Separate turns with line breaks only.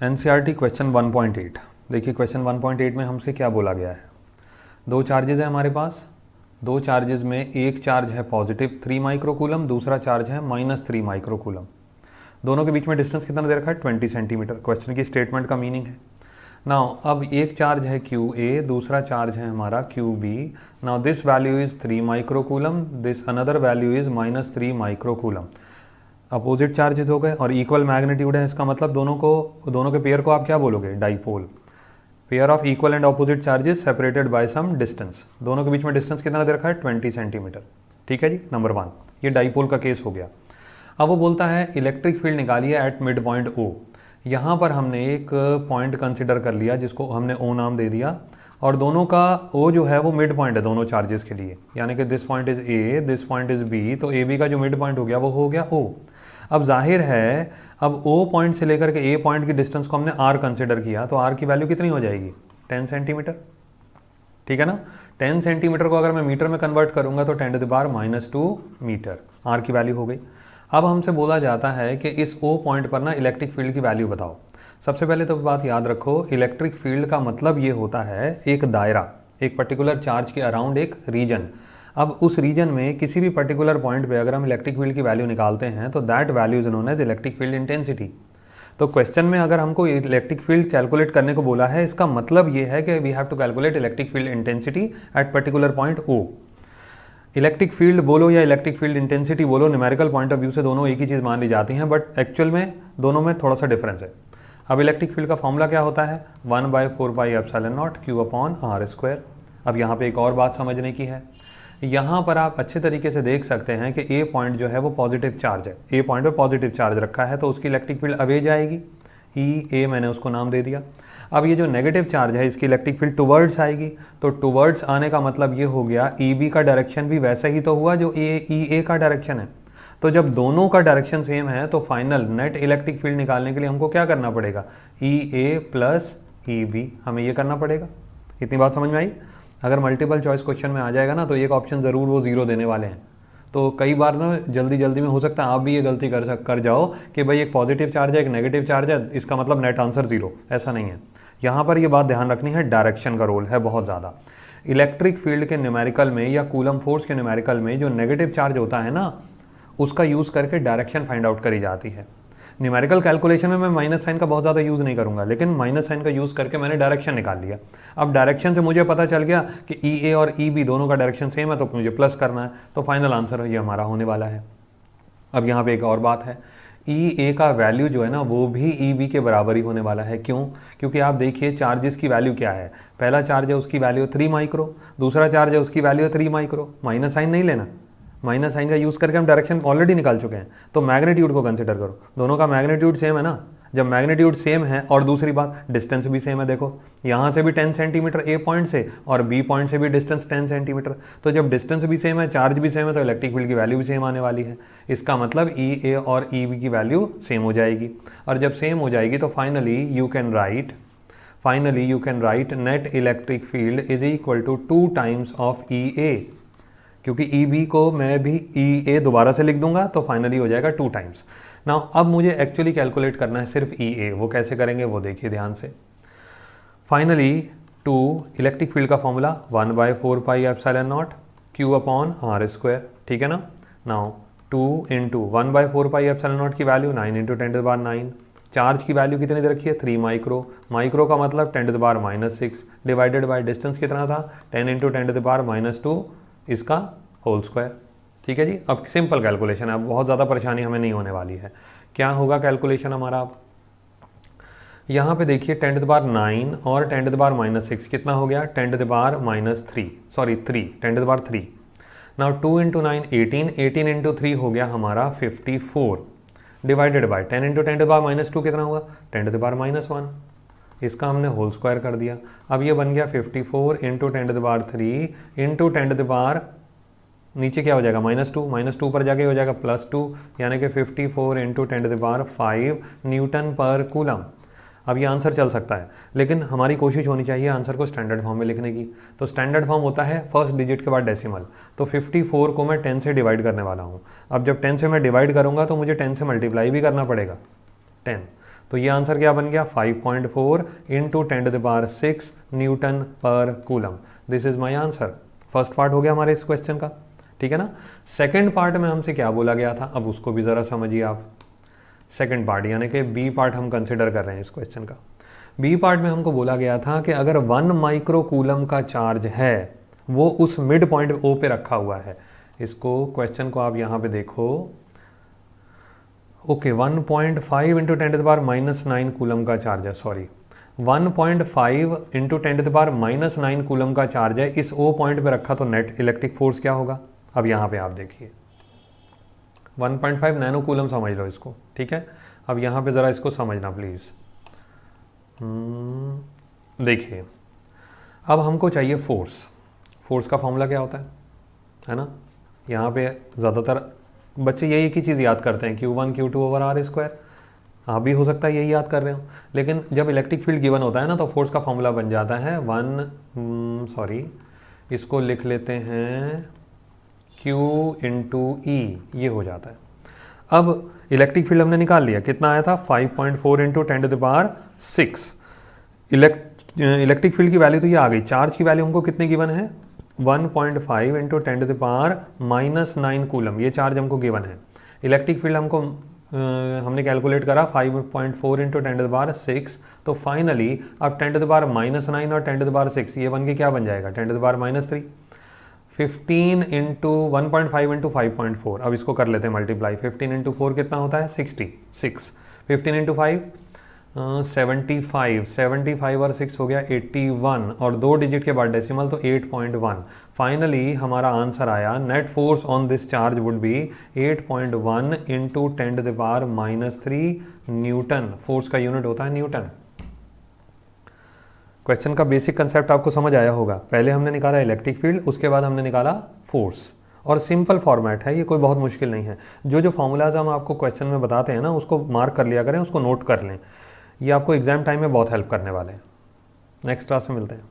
NCERT question 1.8। देखिए question 1.8 में हमसे क्या बोला गया है। दो चार्जेज है हमारे पास, दो चार्जेज में एक चार्ज है पॉजिटिव 3 माइक्रोकूलम, दूसरा चार्ज है -3 माइक्रोकूलम। दोनों के बीच में डिस्टेंस कितना दे रखा है 20 सेंटीमीटर। क्वेश्चन की स्टेटमेंट का मीनिंग है। नाउ अब एक चार्ज है QA, दूसरा चार्ज है हमारा QB। Now this value is 3 microcoulomb, this another value is -3 microcoulomb. Opposite charges हो गए और इक्वल मैग्नीट्यूड है, इसका मतलब दोनों के पेयर को आप क्या बोलोगे, dipole. Pair of equal and opposite charges separated by some distance. दोनों के बीच में डिस्टेंस कितना दे रखा है 20 सेंटीमीटर। ठीक है जी, नंबर 1 ये डाइपोल का केस हो गया। अब वो बोलता है इलेक्ट्रिक फील्ड निकालिए एट मिड पॉइंट O। यहाँ पर हमने एक पॉइंट कंसिडर कर लिया जिसको हमने O नाम दे दिया, और दोनों का O जो है वो मिड पॉइंट है दोनों चार्जेस के लिए, यानी कि this point is A, this point is B, तो AB का जो मिड पॉइंट हो गया वो हो गया O। अब जाहिर है अब O पॉइंट से लेकर के A पॉइंट की डिस्टेंस को हमने R कंसिडर किया, तो R की वैल्यू कितनी हो जाएगी 10 सेंटीमीटर। ठीक है ना, 10 सेंटीमीटर को अगर मैं मीटर में कन्वर्ट करूंगा तो 10⁻⁻² मीटर R की वैल्यू हो गई। अब हमसे बोला जाता है कि इस O पॉइंट पर ना इलेक्ट्रिक फील्ड की वैल्यू बताओ। सबसे पहले तो बात याद रखो, इलेक्ट्रिक फील्ड का मतलब ये होता है एक दायरा, एक पर्टिकुलर चार्ज के अराउंड एक रीजन। अब उस रीजन में किसी भी पर्टिकुलर पॉइंट पे अगर हम इलेक्ट्रिक फील्ड की वैल्यू निकालते हैं तो that value is known as electric field intensity. तो क्वेश्चन में अगर हमको इलेक्ट्रिक फील्ड कैलकुलेट करने को बोला है, इसका मतलब ये है कि we have to calculate electric field intensity at particular point O। Electric field बोलो या इलेक्ट्रिक फील्ड इंटेंसिटी बोलो, न्यूमेरिकल पॉइंट ऑफ व्यू से दोनों एक ही चीज़ मान ली जाती हैं, बट एक्चुअल में दोनों में थोड़ा सा डिफरेंस है। अब इलेक्ट्रिक फील्ड का फॉर्मूला क्या होता है 1/4πε0 Q/r²। अब यहाँ पे एक और बात समझने की है, यहाँ पर आप अच्छे तरीके से देख सकते हैं कि A पॉइंट जो है वो पॉजिटिव चार्ज है, A पॉइंट पे पॉजिटिव चार्ज रखा है, तो उसकी इलेक्ट्रिक फील्ड अवे जाएगी, EA मैंने उसको नाम दे दिया। अब ये जो नेगेटिव चार्ज है इसकी इलेक्ट्रिक फील्ड टुवर्ड्स आएगी, तो टुवर्ड्स आने का मतलब ये हो गया EB का डायरेक्शन भी वैसा ही तो हुआ जो EA का डायरेक्शन है। तो जब दोनों का डायरेक्शन सेम है तो फाइनल नेट इलेक्ट्रिक फील्ड निकालने के लिए हमको क्या करना पड़ेगा, EA + EB, हमें ये करना पड़ेगा। इतनी बात समझ में आई। अगर मल्टीपल चॉइस क्वेश्चन में आ जाएगा ना तो एक ऑप्शन ज़रूर वो 0 देने वाले हैं। तो कई बार ना जल्दी जल्दी में हो सकता है आप भी ये गलती कर जाओ कि भाई एक पॉजिटिव चार्ज है एक नेगेटिव चार्ज है, इसका मतलब नेट आंसर 0, ऐसा नहीं है। यहाँ पर ये बात ध्यान रखनी है, डायरेक्शन का रोल है बहुत ज़्यादा। इलेक्ट्रिक फील्ड के न्यूमेरिकल में या कूलम फोर्स के न्यूमेरिकल में जो नेगेटिव चार्ज होता है ना, उसका यूज़ करके डायरेक्शन फाइंड आउट करी जाती है। न्यूमेरिकल कैलकुलेशन में मैं माइनस साइन का बहुत ज़्यादा यूज़ नहीं करूंगा, लेकिन माइनस साइन का यूज़ करके मैंने डायरेक्शन निकाल लिया। अब डायरेक्शन से मुझे पता चल गया कि EA और EB दोनों का डायरेक्शन सेम है, तो मुझे प्लस करना है, तो फाइनल आंसर ये हमारा होने वाला है। अब यहाँ पे एक और बात है, EA का वैल्यू जो है ना वो भी EB के बराबर ही होने वाला है। क्यों? क्योंकि आप देखिए चार्जेस की वैल्यू क्या है, पहला चार्ज है उसकी वैल्यू 3 माइक्रो, दूसरा चार्ज है उसकी वैल्यू 3 माइक्रो। माइनस साइन नहीं लेना, माइनस साइन का यूज़ करके हम डायरेक्शन ऑलरेडी निकाल चुके हैं, तो मैग्नीट्यूड को कंसिडर करो, दोनों का मैग्नीट्यूड सेम है ना। जब मैग्नीट्यूड सेम है और दूसरी बात डिस्टेंस भी सेम है, देखो यहाँ से भी 10 सेंटीमीटर A पॉइंट से और B पॉइंट से भी डिस्टेंस 10 सेंटीमीटर, तो जब डिस्टेंस भी सेम है चार्ज भी सेम है तो इलेक्ट्रिक फील्ड की वैल्यू भी सेम आने वाली है। इसका मतलब EA और EB की वैल्यू सेम हो जाएगी, और जब सेम हो जाएगी तो finally you can write net electric field is equal to 2 times of EA, क्योंकि EB को मैं भी EA दोबारा से लिख दूंगा तो फाइनली हो जाएगा 2 टाइम्स। नाउ अब मुझे एक्चुअली कैलकुलेट करना है सिर्फ EA, वो कैसे करेंगे वो देखिए ध्यान से। फाइनली 2 इलेक्ट्रिक फील्ड का फॉर्मूला 1/4πε0 Q/r², ठीक है ना। नाउ 2 × 1/4πε0 की वैल्यू 9 × 10⁻⁹। चार्ज की वैल्यू कितनी दे रखी है 3 माइक्रो का मतलब 10⁻⁻6 डिवाइडेड बाय डिस्टेंस कितना था 10 × 10⁻⁻2 इसका होल स्क्वायर। ठीक है जी, अब सिंपल कैलकुलेशन है, अब बहुत ज़्यादा परेशानी हमें नहीं होने वाली है। क्या होगा कैलकुलेशन हमारा, अब यहाँ पे देखिए 10⁻9 और 10⁻6 कितना हो गया 10⁻3 नाउ 2 × 9 18 × 3 हो गया हमारा 54 डिवाइडेड बाय 10 × 10⁻2 कितना हुआ 10⁻1, इसका हमने होल स्क्वायर कर दिया। अब ये बन गया 54 × 10⁻3 × 10⁻, नीचे क्या हो जाएगा -2 पर जाके हो जाएगा +2, यानी कि 54 × 10⁵ न्यूटन पर कूलम। अब ये आंसर चल सकता है, लेकिन हमारी कोशिश होनी चाहिए आंसर को स्टैंडर्ड फॉर्म में लिखने की। तो स्टैंडर्ड फॉर्म होता है फर्स्ट डिजिट के बाद डेसिमल, तो 54 को मैं 10 से डिवाइड करने वाला हूँ। अब जब 10 से मैं डिवाइड करूँगा तो मुझे 10 से मल्टीप्लाई भी करना पड़ेगा 10, तो ये आंसर क्या बन गया 5.4 इंटू 10⁶ न्यूटन पर coulomb. This is my answer. First part हो गया हमारे इस क्वेश्चन का, ठीक है ना। सेकेंड पार्ट में हमसे क्या बोला गया था, अब उसको भी ज़रा समझिए आप। सेकेंड पार्ट यानी कि बी पार्ट हम कंसिडर कर रहे हैं इस क्वेश्चन का। बी पार्ट में हमको बोला गया था कि अगर 1 माइक्रो कूलम का चार्ज है वो उस मिड पॉइंट ओ पे रखा हुआ है। इसको क्वेश्चन को आप यहाँ पे देखो, ओके 1.5 इंटू 10⁻⁹ कूलम का चार्ज है, सॉरी 1.5 इंटू 10⁻⁹ कूलम का चार्ज है, इस ओ पॉइंट पे रखा, तो नेट इलेक्ट्रिक फोर्स क्या होगा। अब यहाँ पे आप देखिए 1.5 नैनो कूलम समझ लो इसको, ठीक है। अब यहाँ पे ज़रा इसको समझना प्लीज़। देखिए अब हमको चाहिए फोर्स का फॉर्मूला क्या होता है ना। यहाँ पे ज़्यादातर बच्चे यही एक ही चीज़ याद करते हैं, Q1 Q2 over R square. आप भी हो सकता है यही याद कर रहे हो, लेकिन जब इलेक्ट्रिक फील्ड गिवन होता है ना तो फोर्स का फॉर्मूला बन जाता है इसको लिख लेते हैं Q इंटू ई, ये हो जाता है। अब इलेक्ट्रिक फील्ड हमने निकाल लिया, कितना आया था 5.4 इंटू 10⁶। इलेक्ट्रिक फील्ड की वैल्यू तो ये आ गई। चार्ज की वैल्यू हमको कितने गिवन है 1.5 इंटू 10⁻⁹ कूलम, ये चार्ज हमको गिवन है। इलेक्ट्रिक फील्ड हमको हमने कैलकुलेट करा 5.4 इंटू 10⁻⁶, तो फाइनली अब 10⁻⁹ और 10⁻⁶ ये बन के क्या बन जाएगा 10⁻⁻3। 15 इंटू 1.5 इंटू 5.4, अब इसको कर लेते हैं मल्टीप्लाई। 15 इंटू 4 कितना होता है 66। 15 इंटू 5 75 और 6 हो गया 81, और 2 डिजिट के बाद डेसिमल तो 8.1। फाइनली हमारा आंसर आया net force on this charge would be 8.1 into 10⁻⁻3 Newton. Force का यूनिट होता है न्यूटन। क्वेश्चन का बेसिक कंसेप्ट आपको समझ आया होगा। पहले हमने निकाला इलेक्ट्रिक फील्ड, उसके बाद हमने निकाला फोर्स, और सिंपल फॉर्मेट है, ये कोई बहुत मुश्किल नहीं है। जो फॉर्मूलाज हम आपको क्वेश्चन में बताते हैं ना उसको मार्क कर लिया करें, उसको नोट कर लें, ये आपको एग्जाम टाइम में बहुत हेल्प करने वाले हैं। नेक्स्ट क्लास में मिलते हैं।